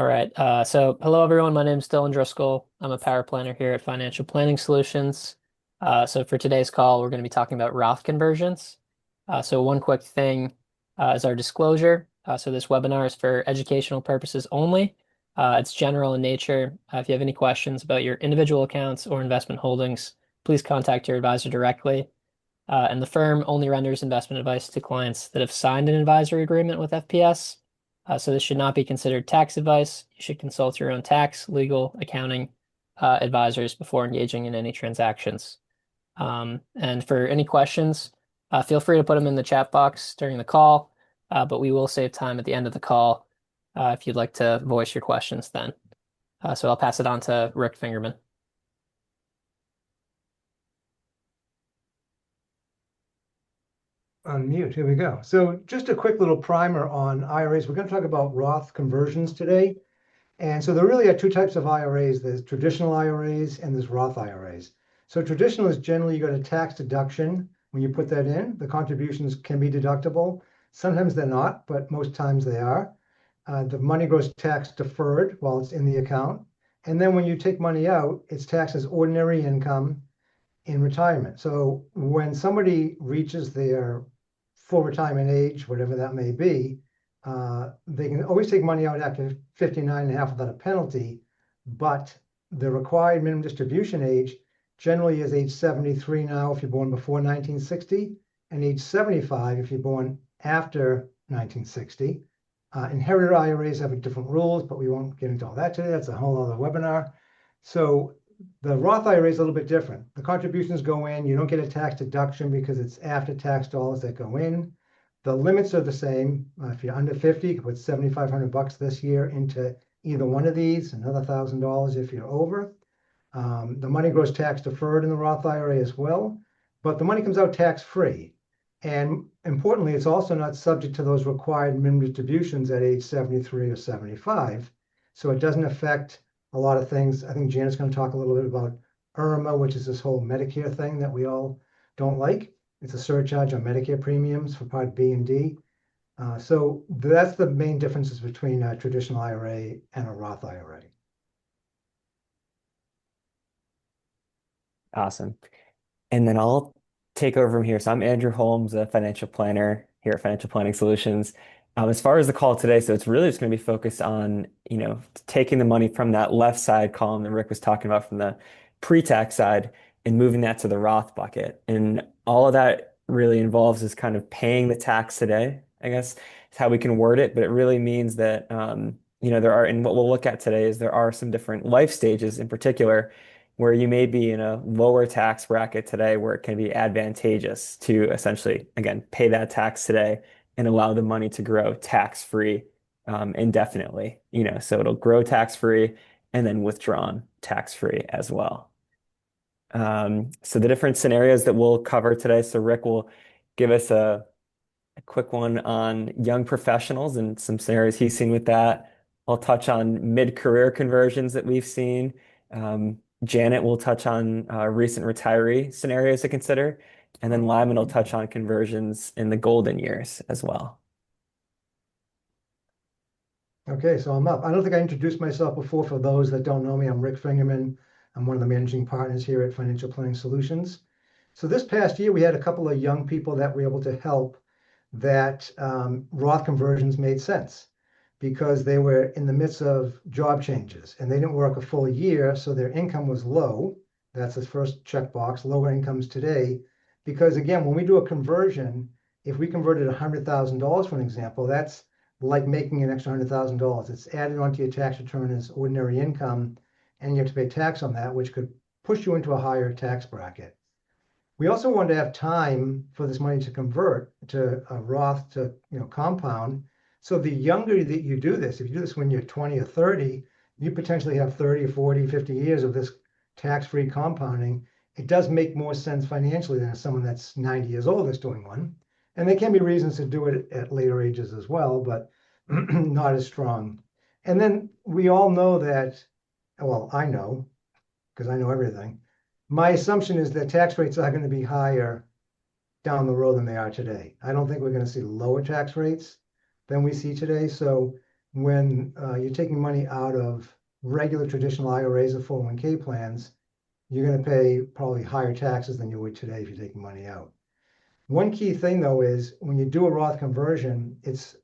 All right. So hello everyone. My name is Dylan Driscoll. I'm a power planner here at Financial Planning Solutions. So for today's call, we're going to be talking about Roth conversions. So one quick thing is our disclosure. So this webinar is for educational purposes only. It's general in nature. If you have any questions about your individual accounts or investment holdings, please contact your advisor directly. And the firm only renders investment advice to clients that have signed an advisory agreement with FPS. So this should not be considered tax advice. You should consult your own tax, legal, accounting advisors before engaging in any transactions. And for any questions, feel free to put them in the chat box during the call, but we will save time at the end of the call if you'd like to voice your questions then. So I'll pass it on to Rick Fingerman. Unmute. Here we go. So just a quick little primer on IRAs. We're going to talk about Roth conversions today. And so there really are two types of IRAs. There's traditional IRAs and there's Roth IRAs. So traditional is generally you got a tax deduction when you put that in. The contributions can be deductible. Sometimes they're not, but most times they are. The money goes tax deferred while it's in the account. And then when you take money out, it's taxed as ordinary income in retirement. So when somebody reaches their full retirement age, whatever that may be, they can always take money out after 59 and a half without a penalty, but the required minimum distribution age generally is age 73 now if you're born before 1960, and age 75 if you're born after 1960. Inherited IRAs have different rules, but we won't get into all that today. That's a whole other webinar. So the Roth IRA is a little bit different. The contributions go in, you don't get a tax deduction because it's after tax dollars that go in. The limits are the same. If you're under 50, you can put $7,500 this year into either one of these, another $1,000 if you're over. The money grows tax deferred in the Roth IRA as well, but the money comes out tax free. And importantly, it's also not subject to those required minimum distributions at age 73 or 75. So it doesn't affect a lot of things. I think Janet's going to talk a little bit about IRMA, which is this whole Medicare thing that we all don't like. It's a surcharge on Medicare premiums for Part B and D. So that's the main differences between a traditional IRA and a Roth IRA. Awesome. And then I'll take over from here. So I'm Andrew Holmes, a financial planner here at Financial Planning Solutions. As far as the call today, so it's really just going to be focused on, taking the money from that left side column that Rick was talking about from the pre-tax side and moving that to the Roth bucket. And all of that really involves is kind of paying the tax today, I guess is how we can word it. But it really means that, there are, and what we'll look at today is there are some different life stages in particular where you may be in a lower tax bracket today where it can be advantageous to essentially, again, pay that tax today and allow the money to grow tax-free indefinitely. So it'll grow tax-free and then withdrawn tax-free as well. So the different scenarios that we'll cover today. So Rick will give us a quick one on young professionals and some scenarios he's seen with that. I'll touch on mid-career conversions that we've seen. Janet will touch on recent retiree scenarios to consider, and then Lyman will touch on conversions in the golden years as well. Okay, so I'm up. I don't think I introduced myself before. For those that don't know me, I'm Rick Fingerman. I'm one of the managing partners here at Financial Planning Solutions. So this past year, we had a couple of young people that we were able to help that Roth conversions made sense because they were in the midst of job changes and they didn't work a full year, so their income was low. That's the first checkbox, lower incomes today. Because again, when we do a conversion, if we converted $100,000 for an example, that's like making an extra $100,000. It's added onto your tax return as ordinary income, and you have to pay tax on that, which could push you into a higher tax bracket. We also wanted to have time for this money to convert to a Roth to compound. So the younger that you do this, if you do this when you're 20 or 30, you potentially have 30 or 40, 50 years of this tax-free compounding. It does make more sense financially than someone that's 90 years old that's doing one. And there can be reasons to do it at later ages as well, but not as strong. And then we all know that, well, I know, because I know everything. My assumption is that tax rates are going to be higher down the road than they are today. I don't think we're going to see lower tax rates than we see today. So when you're taking money out of regular traditional IRAs or 401k plans, you're going to pay probably higher taxes than you would today if you're taking money out. One key thing though is when you do a Roth conversion, it's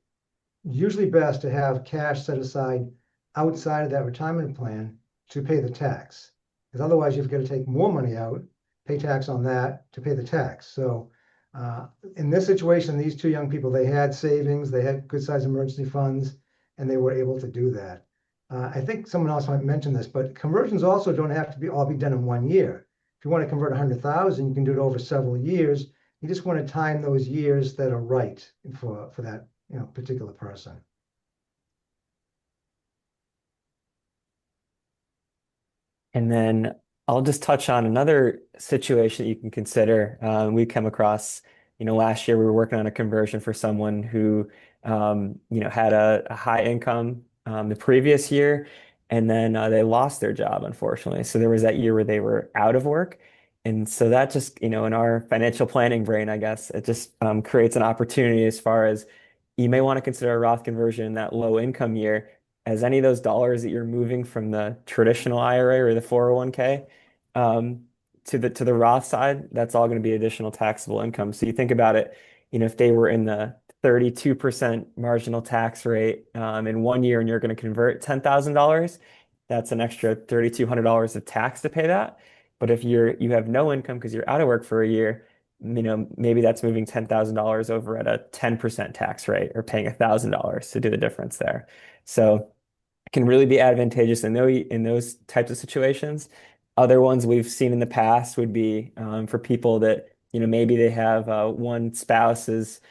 usually best to have cash set aside outside of that retirement plan to pay the tax. Because otherwise you've got to take more money out, pay tax on that to pay the tax. So in this situation, these two young people, they had savings, they had good sized emergency funds, and they were able to do that. I think someone else might mention this, but conversions also don't have to be all be done in 1 year. If you want to convert 100,000, you can do it over several years. You just want to time those years that are right for that particular person. And then I'll just touch on another situation that you can consider. We come across, last year we were working on a conversion for someone who, had a high income the previous year, and then they lost their job, unfortunately. So there was that year where they were out of work. And so that just, in our financial planning brain, I guess, it just creates an opportunity as far as you may want to consider a Roth conversion in that low income year as any of those dollars that you're moving from the traditional IRA or the 401k um, to the Roth side, that's all going to be additional taxable income. So you think about it, if they were in the 32% marginal tax rate in 1 year and you're going to convert $10,000, that's an extra $3,200 of tax to pay that. But if you have no income because you're out of work for a year, maybe that's moving $10,000 over at a 10% tax rate or paying $1,000 to do the difference there. So can really be advantageous in those types of situations. Other ones we've seen in the past would be for people that, maybe they have one spouse is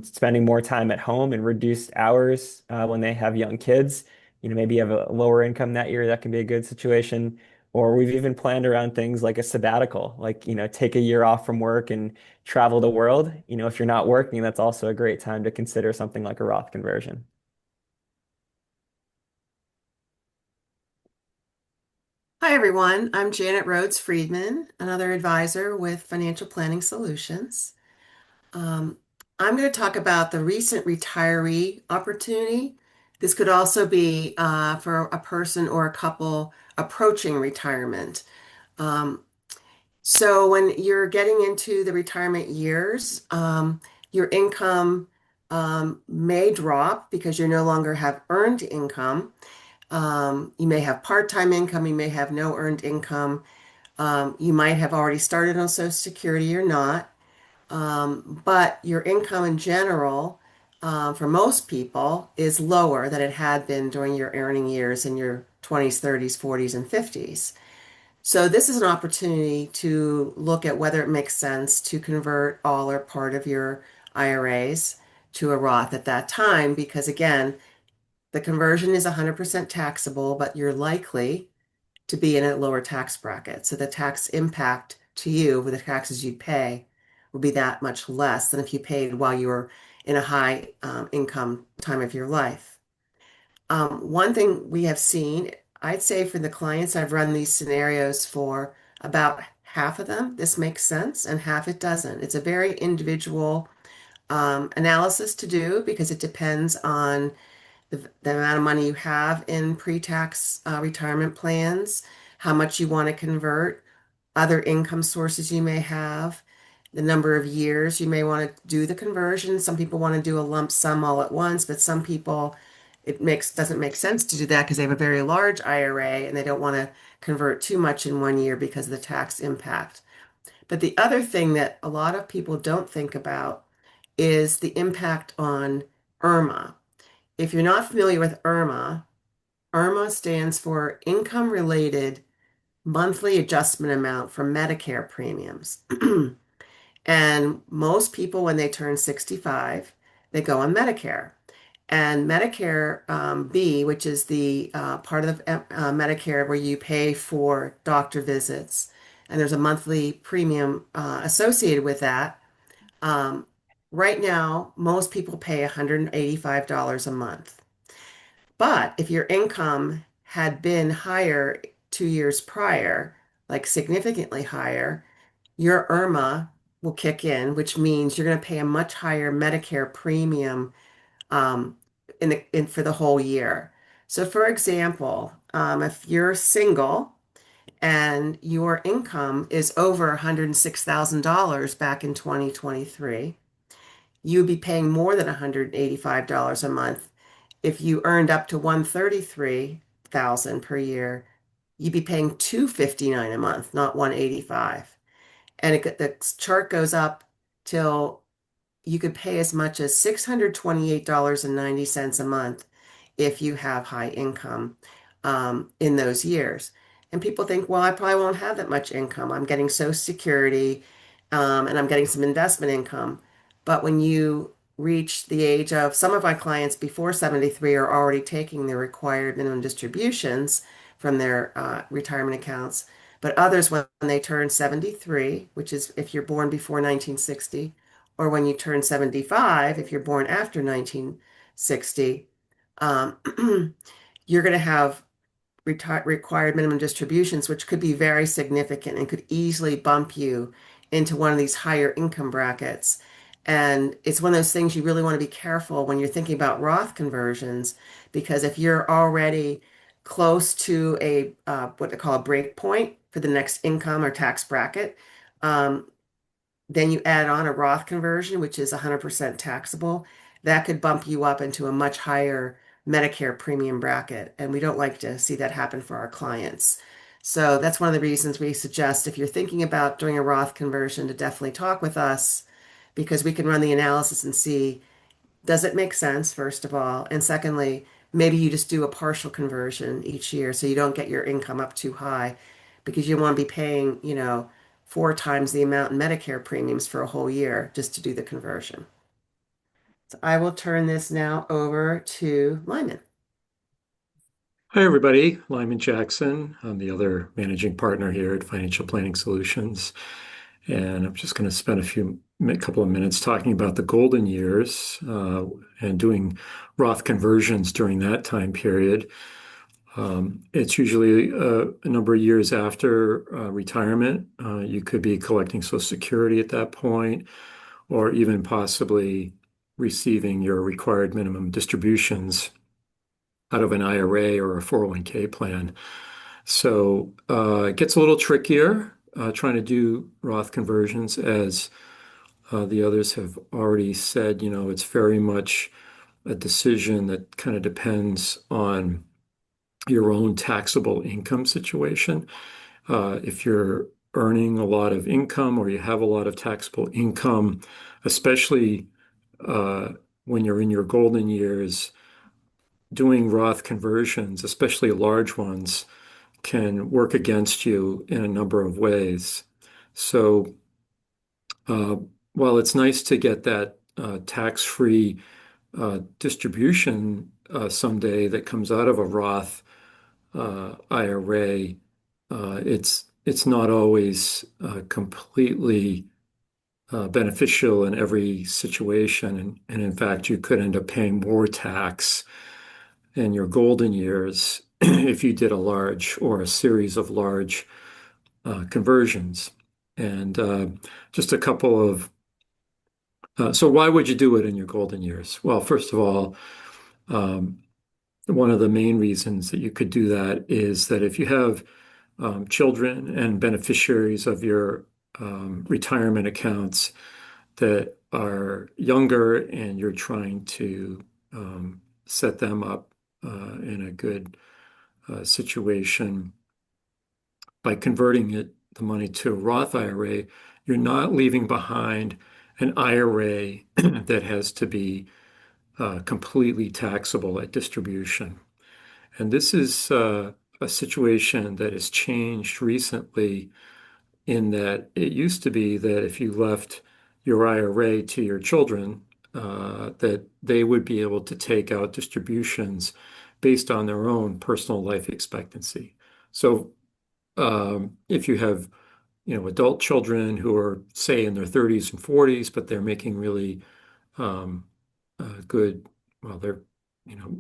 spending more time at home and reduced hours when they have young kids. Maybe you have a lower income that year, that can be a good situation. Or we've even planned around things like a sabbatical, like, take a year off from work and travel the world. If you're not working, that's also a great time to consider something like a Roth conversion. Hi, everyone. I'm Janet Rhodes Friedman, another advisor with Financial Planning Solutions. Um, I'm going to talk about the recent retiree opportunity. This could also be for a person or a couple approaching retirement. Um, so, when you're getting into the retirement years, your income may drop because you no longer have earned income. You may have part-time income, you may have no earned income. You might have already started on Social Security or not, but your income in general, for most people, is lower than it had been during your earning years in your 20s, 30s, 40s, and 50s. So, this is an opportunity to look at whether it makes sense to convert all or part of your IRAs to a Roth at that time, because again, the conversion is 100% taxable, but you're likely to be in a lower tax bracket. So the tax impact to you with the taxes you'd pay would be that much less than if you paid while you were in a high income time of your life. One thing we have seen, I'd say for the clients I've run these scenarios for, about half of them, this makes sense, and half it doesn't. It's a very individual analysis to do because it depends on the amount of money you have in pre-tax retirement plans, how much you want to convert, other income sources you may have, the number of years you may want to do the conversion. Some people want to do a lump sum all at once, but some people doesn't make sense to do that because they have a very large IRA and they don't want to convert too much in 1 year because of the tax impact. But the other thing that a lot of people don't think about is the impact on IRMA. If you're not familiar with IRMA, IRMA stands for Income Related Monthly Adjustment Amount for Medicare premiums. And most people, when they turn 65, they go on Medicare. And Medicare B, which is the part of Medicare where you pay for doctor visits, and there's a monthly premium associated with that. Um, right now, most people pay $185 a month. But if your income had been higher 2 years prior, like significantly higher, your IRMA will kick in, which means you're going to pay a much higher Medicare premium um, for the whole year. So, for example, if you're single and your income is over $106,000 back in 2023, you'd be paying more than $185 a month. If you earned up to 133,000 per year, you'd be paying 259 a month, not 185. And the chart goes up till you could pay as much as $628.90 a month if you have high income in those years. And people think, well, I probably won't have that much income. I'm getting Social Security and I'm getting some investment income. But when you reach the age of some of my clients before 73 are already taking their required minimum distributions from their retirement accounts. But others, when they turn 73, which is if you're born before 1960, or when you turn 75, if you're born after 1960, um, you're going to have required minimum distributions, which could be very significant and could easily bump you into one of these higher income brackets. And it's one of those things you really want to be careful when you're thinking about Roth conversions, because if you're already close to a what they call a break point for the next income or tax bracket, um, then you add on a Roth conversion, which is 100% taxable. That could bump you up into a much higher Medicare premium bracket. And we don't like to see that happen for our clients. So that's one of the reasons we suggest if you're thinking about doing a Roth conversion to definitely talk with us because we can run the analysis and see does it make sense, first of all? And secondly, maybe you just do a partial conversion each year so you don't get your income up too high because you want to be paying, 4 times the amount in Medicare premiums for a whole year just to do the conversion. So I will turn this now over to Lyman. Hi, everybody. Lyman Jackson. I'm the other managing partner here at Financial Planning Solutions. And I'm just going to spend a couple of minutes talking about the golden years and doing Roth conversions during that time period. It's usually a number of years after retirement. You could be collecting Social Security at that point, or even possibly receiving your required minimum distributions out of an IRA or a 401k plan. So it gets a little trickier trying to do Roth conversions, as the others have already said. It's very much a decision that kind of depends on your own taxable income situation. If you're earning a lot of income or you have a lot of taxable income, especially when you're in your golden years, doing Roth conversions, especially large ones, can work against you in a number of ways. So uh, while it's nice to get that tax-free distribution someday that comes out of a Roth IRA, it's not always completely beneficial in every situation. And in fact, you could end up paying more tax in your golden years if you did a large or a series of large conversions. And just a couple of so why would you do it in your golden years? Well, first of all, um, one of the main reasons that you could do that is that if you have children and beneficiaries of your retirement accounts that are younger and you're trying to set them up in a good situation by converting the money to a Roth IRA, you're not leaving behind an IRA that has to be completely taxable at distribution. And this is a situation that has changed recently in that it used to be that if you left your IRA to your children, that they would be able to take out distributions based on their own personal life expectancy. So if you have, adult children who are, say, in their 30s and 40s, but they're making really good, well, they're,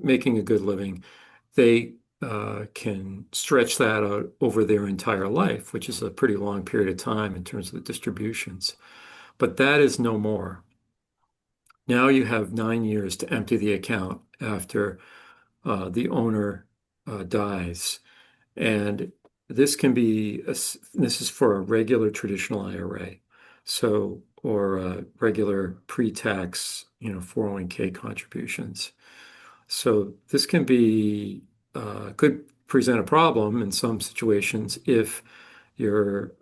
making a good living, they can stretch that out over their entire life, which is a pretty long period of time in terms of the distributions. But that is no more. Now you have 9 years to empty the account after the owner dies. And this can be, this is for a regular traditional IRA. So, or regular pre-tax, 401k contributions. So this can be, could present a problem in some situations if your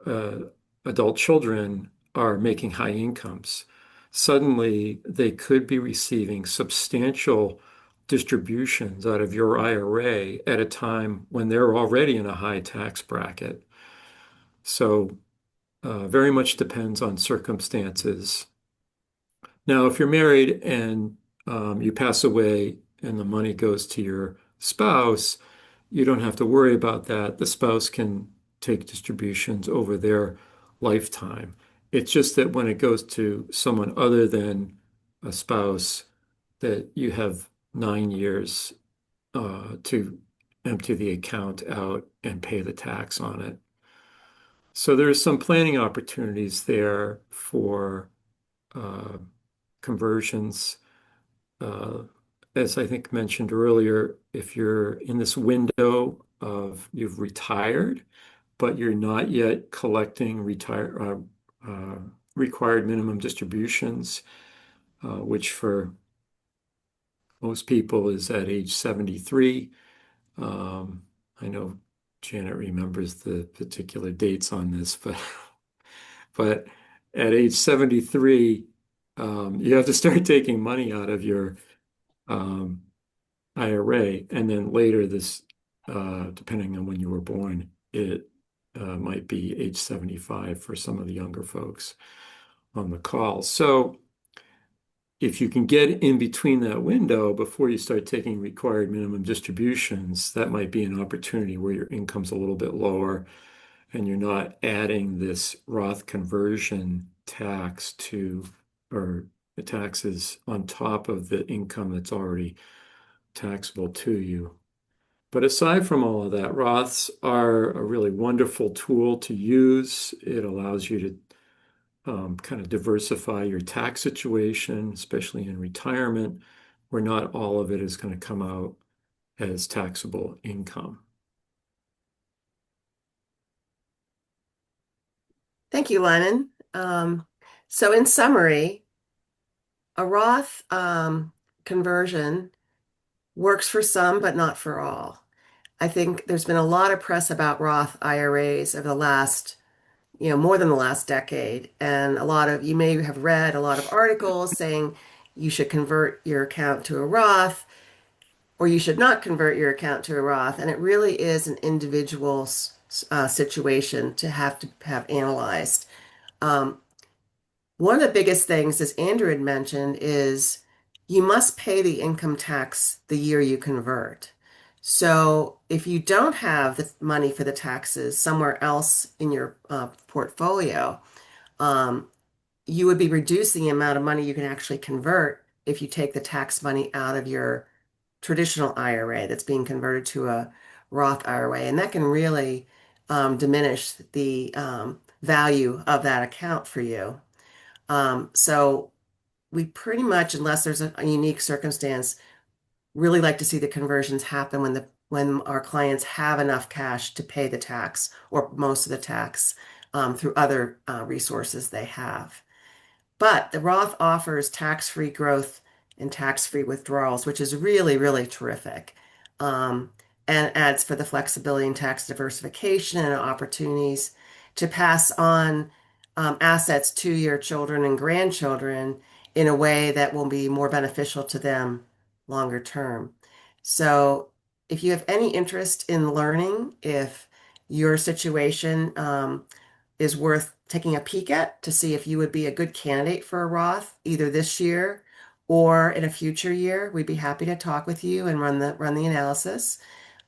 adult children are making high incomes. Suddenly, they could be receiving substantial distributions out of your IRA at a time when they're already in a high tax bracket. So, very much depends on circumstances. Now, if you're married and you pass away and the money goes to your spouse, you don't have to worry about that. The spouse can take distributions over their lifetime. It's just that when it goes to someone other than a spouse, that you have 9 years to empty the account out and pay the tax on it. So there's some planning opportunities there for uh, conversions. Uh, as I think mentioned earlier, if you're in this window of you've retired, but you're not yet collecting required minimum distributions, which for most people is at age 73. Um, I know Janet remembers the particular dates on this, but but at age 73, you have to start taking money out of your um, IRA, and then later this, depending on when you were born, it might be age 75 for some of the younger folks on the call. So if you can get in between that window before you start taking required minimum distributions, that might be an opportunity where your income's a little bit lower and you're not adding this Roth conversion tax to, or the taxes on top of the income that's already taxable to you. But aside from all of that, Roths are a really wonderful tool to use. It allows you to kind of diversify your tax situation, especially in retirement, where not all of it is going to come out as taxable income. Thank you, Lennon. So in summary, a Roth conversion works for some, but not for all. I think there's been a lot of press about Roth IRAs over the last, more than the last decade. And you may have read a lot of articles saying you should convert your account to a Roth or you should not convert your account to a Roth. And it really is an individual situation to have analyzed. Um, One of the biggest things, as Andrew had mentioned, is you must pay the income tax the year you convert. So if you don't have the money for the taxes somewhere else in your portfolio, um, you would be reducing the amount of money you can actually convert if you take the tax money out of your traditional IRA that's being converted to a Roth IRA. And that can really diminish the value of that account for you. So we pretty much, unless there's a unique circumstance, really like to see the conversions happen when our clients have enough cash to pay the tax or most of the tax through other resources they have. But the Roth offers tax-free growth and tax-free withdrawals, which is really, really terrific. Um, and adds for the flexibility and tax diversification and opportunities to pass on assets to your children and grandchildren in a way that will be more beneficial to them longer term. So, if you have any interest in learning if your situation is worth taking a peek at to see if you would be a good candidate for a Roth either this year or in a future year, we'd be happy to talk with you and run the analysis.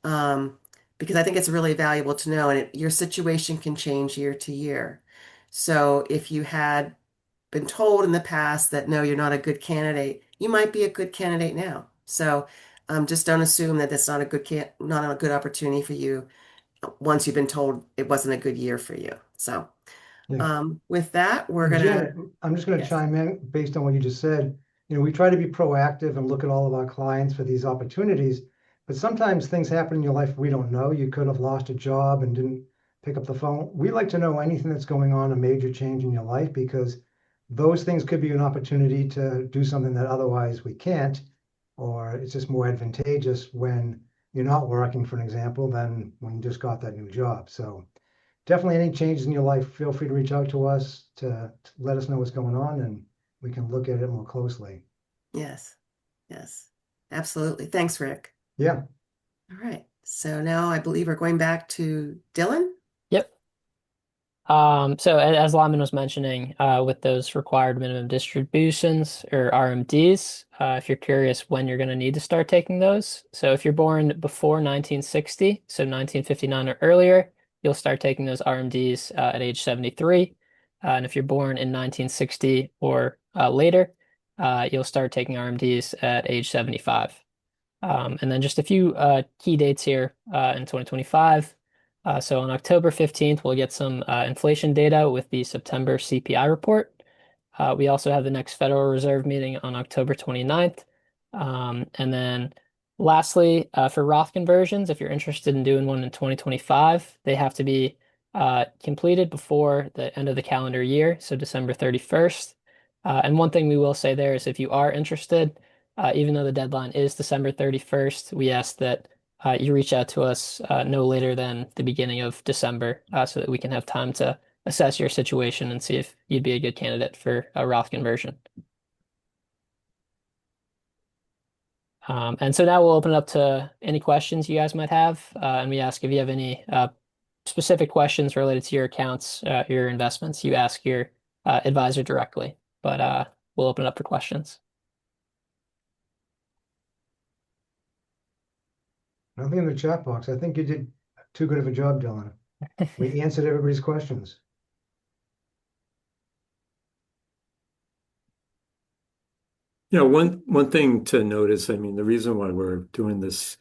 Um, because I think it's really valuable to know, and your situation can change year to year. So if you had been told in the past that no, you're not a good candidate, you might be a good candidate now. So just don't assume that that's not a good opportunity for you once you've been told it wasn't a good year for you. So Yeah. with that, we're And gonna, Janet, I'm just going to yes. chime in based on what you just said. we try to be proactive and look at all of our clients for these opportunities, but sometimes things happen in your life we don't know. You could have lost a job and didn't pick up the phone. We like to know anything that's going on, a major change in your life, because those things could be an opportunity to do something that otherwise we can't, or it's just more advantageous when you're not working, for an example, than when you just got that new job. So definitely any changes in your life, feel free to reach out to us to let us know what's going on, and we can look at it more closely. Yes. Yes. Absolutely. Thanks, Rick. Yeah. All right. So now I believe we're going back to Dylan. Yep. So as Lyman was mentioning, with those required minimum distributions or RMDs, if you're curious when you're going to need to start taking those. So if you're born before 1960, so 1959 or earlier, you'll start taking those RMDs at age 73. And if you're born in 1960 or later, you'll start taking RMDs at age 75. And then just a few key dates here in 2025. So on October 15th, we'll get some inflation data with the September CPI report. We also have the next Federal Reserve meeting on October 29th. And then lastly, for Roth conversions, if you're interested in doing one in 2025, they have to be completed before the end of the calendar year, so December 31st. And one thing we will say there is if you are interested, even though the deadline is December 31st, we ask that you reach out to us no later than the beginning of December so that we can have time to assess your situation and see if you'd be a good candidate for a Roth conversion. And so now we'll open it up to any questions you guys might have. And we ask if you have any specific questions related to your accounts, your investments, you ask your advisor directly. But we'll open it up for questions. Nothing in the chat box. I think you did too good of a job, Dylan. We answered everybody's questions. One thing to notice, I mean, the reason why we're doing this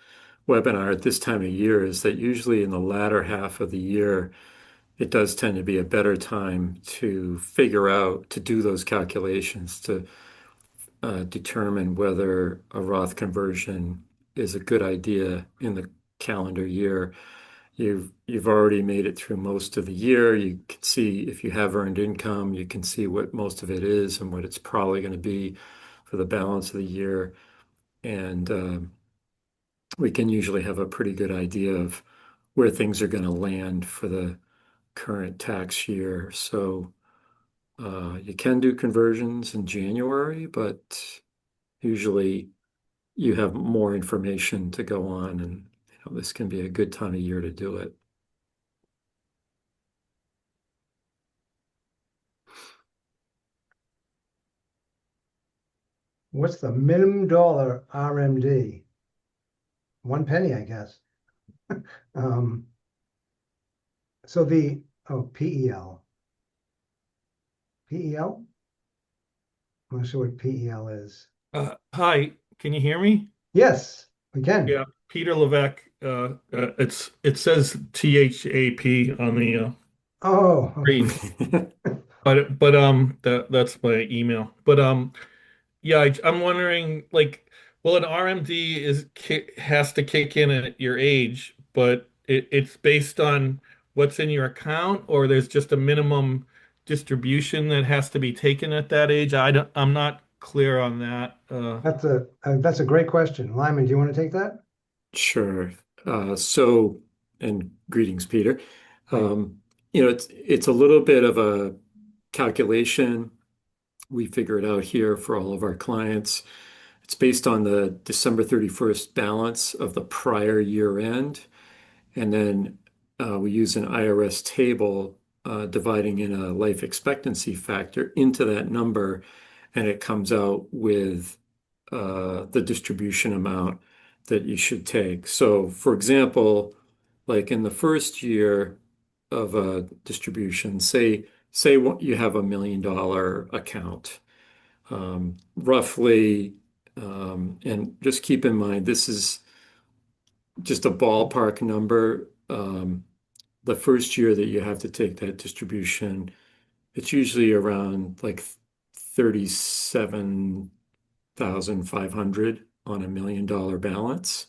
webinar at this time of year is that usually in the latter half of the year, it does tend to be a better time to figure out, to do those calculations, to determine whether a Roth conversion is a good idea in the calendar year. You've already made it through most of the year. You can see if you have earned income, you can see what most of it is and what it's probably going to be for the balance of the year. And we can usually have a pretty good idea of where things are going to land for the current tax year. So you can do conversions in January, but usually you have more information to go on, and this can be a good time of year to do it. What's the minimum dollar RMD? 1 penny, I guess. Um, so PEL. PEL? I'm not sure what PEL is. Hi, can you hear me? Yes, we can. Yeah, Peter Levesque. It says THAP on the Oh, screen, okay. that's my email. Yeah, I'm wondering well, an RMD has to kick in at your age, but it's based on what's in your account, or there's just a minimum distribution that has to be taken at that age. I'm not clear on that. That's a great question. Lyman, do you want to take that? Sure. And greetings, Peter. Hi. It's a little bit of a calculation. We figure it out here for all of our clients. It's based on the December 31st balance of the prior year end. And then we use an IRS table dividing in a life expectancy factor into that number, and it comes out with the distribution amount that you should take. So, for example, like in the first year of a distribution, say you have $1 million account, roughly, and just keep in mind this is just a ballpark number. The first year that you have to take that distribution, it's usually around like 37 36,500 on $1 million balance,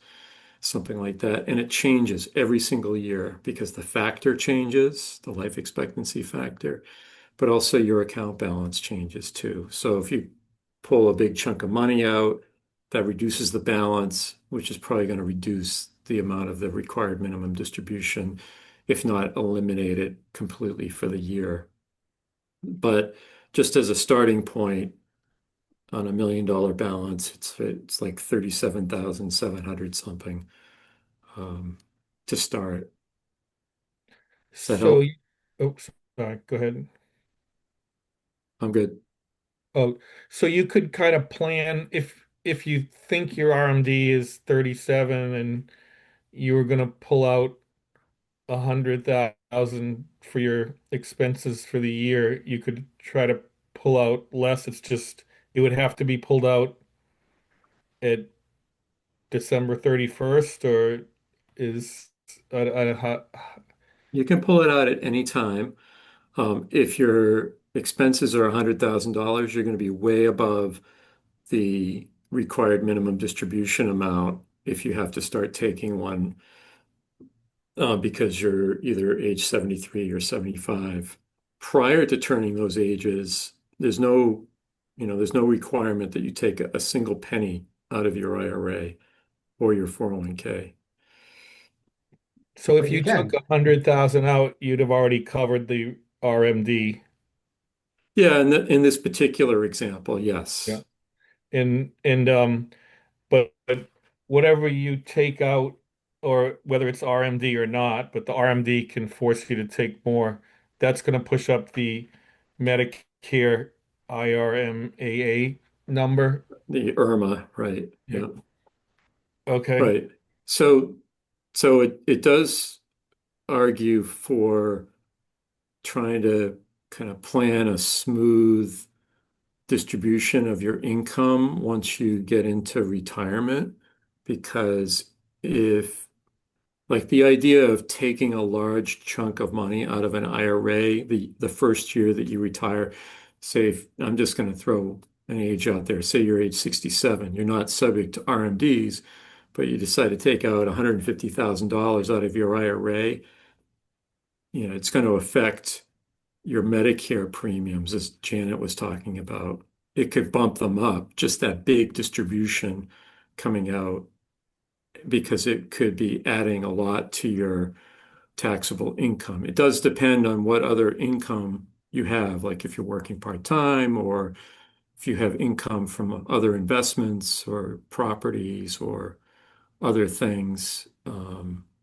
something like that. And it changes every single year because the factor changes, the life expectancy factor, but also your account balance changes too. So if you pull a big chunk of money out, that reduces the balance, which is probably going to reduce the amount of the required minimum distribution, if not eliminate it completely for the year. But just as a starting point, on $1 million balance, it's like 37,700 something to start. Does that So, help? oops, sorry, go ahead. I'm good. Oh, so you could kind of plan if you think your RMD is 37 and you were going to pull out 100,000 for your expenses for the year, you could try to pull out less. It's just it would have to be pulled out at December 31st, or is You can pull it out at any time. If your expenses are $100,000, you're going to be way above the required minimum distribution amount if you have to start taking one because you're either age 73 or 75. Prior to turning those ages, there's no requirement that you take a single penny out of your IRA or your 401k. so if But you you took can. 100,000 out, you'd have already covered the RMD. Yeah, in this particular example, Yeah. yes. And but whatever you take out, or whether it's RMD or not, but the RMD can force you to take more. That's going to push up the Medicare IRMAA number. The IRMA, right? Yeah. Yeah, Okay. right. So, it does argue for trying to kind of plan a smooth distribution of your income once you get into retirement. Because if, like, the idea of taking a large chunk of money out of an IRA the first year that you retire, say, I'm just going to throw an age out there, say you're age 67, you're not subject to RMDs, but you decide to take out $150,000 out of your IRA, it's going to affect your Medicare premiums, as Janet was talking about. It could bump them up, just that big distribution coming out, because it could be adding a lot to your taxable income. It does depend on what other income you have, like if you're working part-time or if you have income from other investments or properties or other things.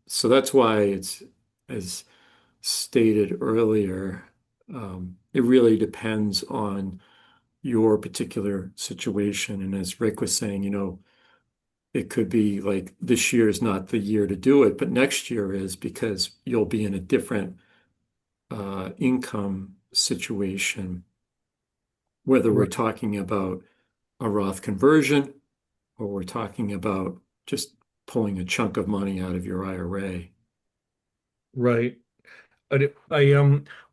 So that's why it's, as stated earlier, it really depends on your particular situation. And as Rick was saying, it could be like this year is not the year to do it, but next year is, because you'll be in a different income situation, whether we're Right. talking about a Roth conversion or we're talking about just pulling a chunk of money out of your IRA. Right.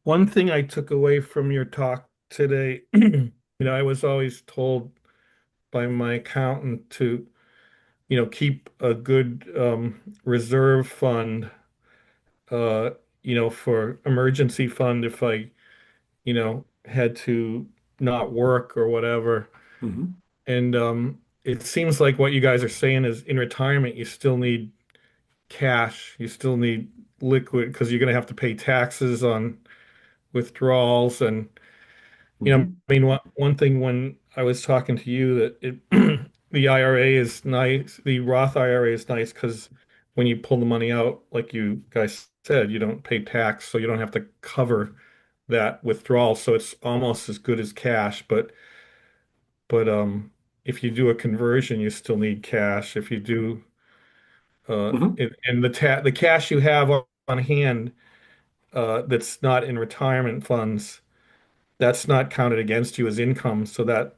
One thing I took away from your talk today, I was always told by my accountant to, keep a good reserve fund, uh, for emergency fund if I, had to not work or whatever. Mhm. And it seems like what you guys are saying is in retirement, you still need cash, you still need liquid because you're going to have to pay taxes on withdrawals. And Mhm. I mean, one thing when I was talking to you that the IRA is nice, the Roth IRA is nice because when you pull the money out, like you guys said, you don't pay tax, so you don't have to cover that withdrawal. So it's almost as good as cash. But if you do a conversion, you still need cash. If you do, Mhm. and the cash you have on hand, that's not in retirement funds, that's not counted against you as income. So that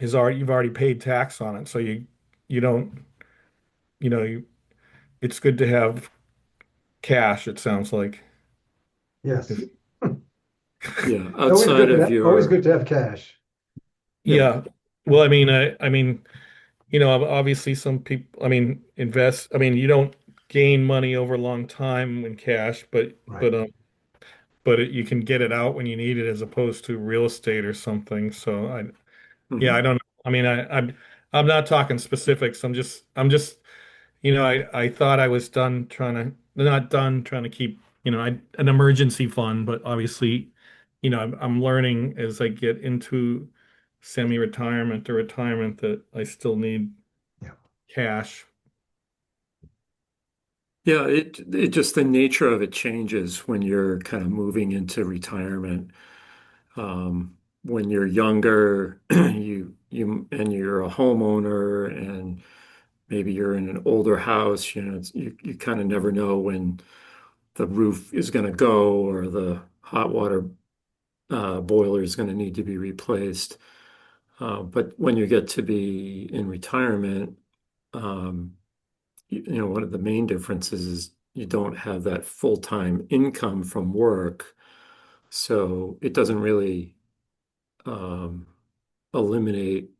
is already you've already paid tax on it. So you don't you know you, it's good to have cash. It sounds like Yes. if It's Yeah, always outside good of to always your good to have cash. yeah, yeah, Well, I mean, obviously some people, invest. You don't gain money over a long time in cash, Right. you can get it out when you need it, as opposed to real estate or something. So yeah, I Hmm. don't. I'm not talking specifics. I thought I was done trying to, not done trying to keep, an emergency fund, but obviously, I'm learning as I get into semi-retirement or retirement that I still need Yeah. cash. Yeah, it just the nature of it changes when you're kind of moving into retirement. When you're younger, and you're a homeowner, and maybe you're in an older house, you kind of never know when the roof is going to go or the hot water boiler is going to need to be replaced. But when you get to be in retirement, um, one of the main differences is you don't have that full-time income from work, so it doesn't really um, eliminate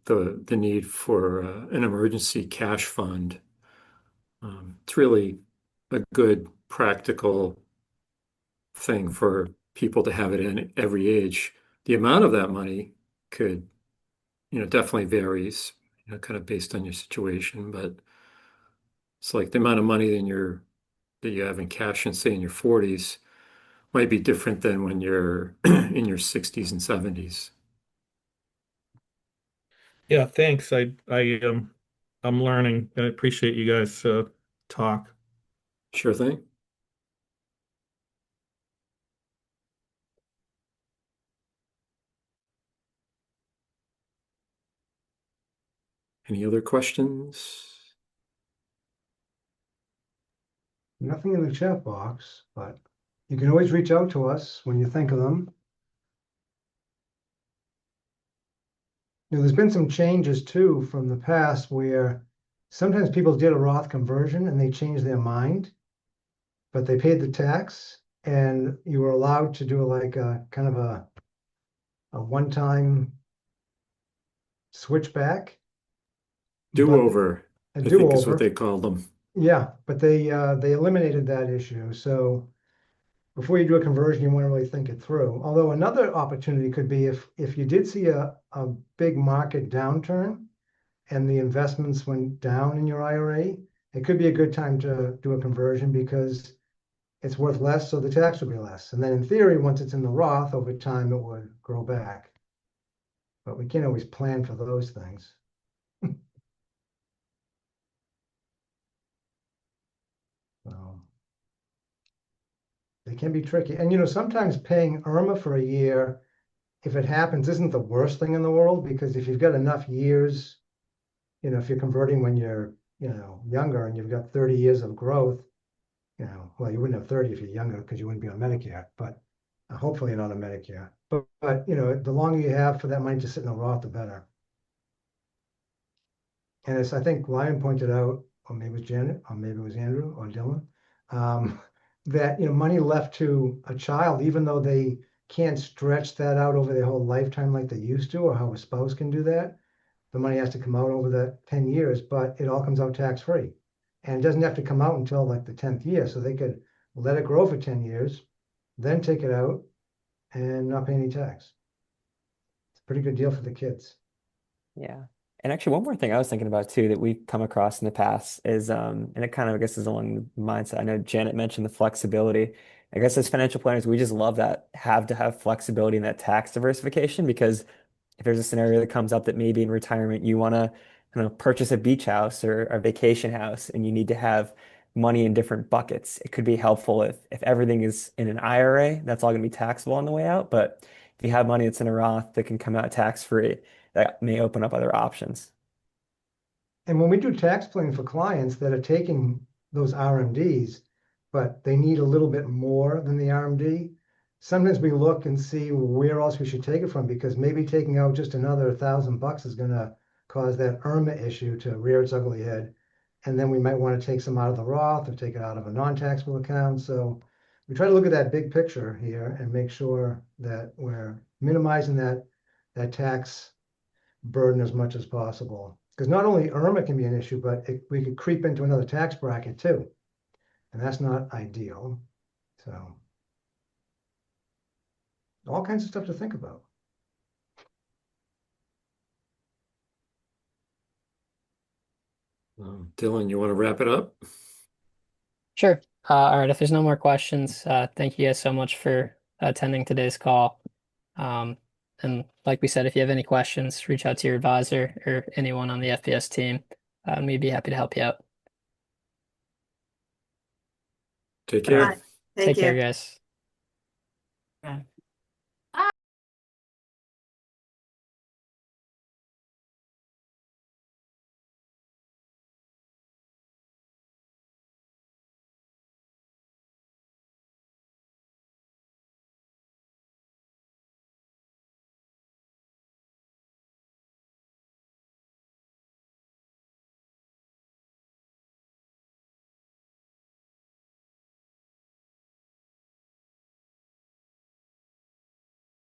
the need for an emergency cash fund. It's really a good practical thing for people to have it in every age. The amount of that money could, definitely varies, kind of based on your situation, but it's like the amount of money that you have in cash and say in your 40s might be different than when you're in your 60s and 70s. Yeah, thanks. I'm learning. I appreciate you guys talk. Sure thing. Any other questions? Nothing in the chat box, but you can always reach out to us when you think of them. There's been some changes too from the past where sometimes people did a Roth conversion and they changed their mind, but they paid the tax and you were allowed to do like a kind of a one-time switchback, but Do-over, a I think is what do-over. they called them. Yeah, but they eliminated that issue. So before you do a conversion, you want to really think it through. Although another opportunity could be if you did see a big market downturn and the investments went down in your IRA, it could be a good time to do a conversion because it's worth less, so the tax would be less. And then in theory, once it's in the Roth, over time it would grow back. But we can't always plan for those things. So they can be tricky. And sometimes paying IRMA for a year, if it happens, isn't the worst thing in the world because if you've got enough years, if you're converting when you're, younger and you've got 30 years of growth, well, you wouldn't have 30 if you're younger because you wouldn't be on Medicare, but hopefully you're not on Medicare. But the longer you have for that money to sit in the Roth, the better. And as I think Ryan pointed out, or maybe it was Janet, or maybe it was Andrew or Dylan, um, that money left to a child, even though they can't stretch that out over their whole lifetime like they used to, or how a spouse can do that, the money has to come out over that 10 years, but it all comes out tax free. And it doesn't have to come out until like the 10th year. So they could let it grow for 10 years, then take it out and not pay any tax. It's a pretty good deal for the kids. Yeah. And actually, one more thing I was thinking about too that we've come across in the past is, and it kind of, I guess, is along the mindset. I know Janet mentioned the flexibility. I guess as financial planners, we just love that have to have flexibility in that tax diversification because if there's a scenario that comes up that maybe in retirement you want to purchase a beach house or a vacation house and you need to have money in different buckets, it could be helpful if everything is in an IRA, that's all going to be taxable on the way out. But if you have money that's in a Roth that can come out tax free, that may open up other options. And when we do tax planning for clients that are taking those RMDs, but they need a little bit more than the RMD, sometimes we look and see where else we should take it from because maybe taking out just another $1,000 is going to cause that IRMA issue to rear its ugly head. And then we might want to take some out of the Roth or take it out of a non-taxable account. So we try to look at that big picture here and make sure that we're minimizing that tax burden as much as possible. Because not only IRMA can be an issue, but we could creep into another tax bracket too. And that's not ideal. So all kinds of stuff to think about. Dylan, you want to wrap it up? Sure. All right. If there's no more questions, thank you guys so much for attending today's call. And like we said, if you have any questions, reach out to your advisor or anyone on the FPS team. We'd be happy to help you out. Take All right. care. Bye. Thank Take care, you. guys. Yeah.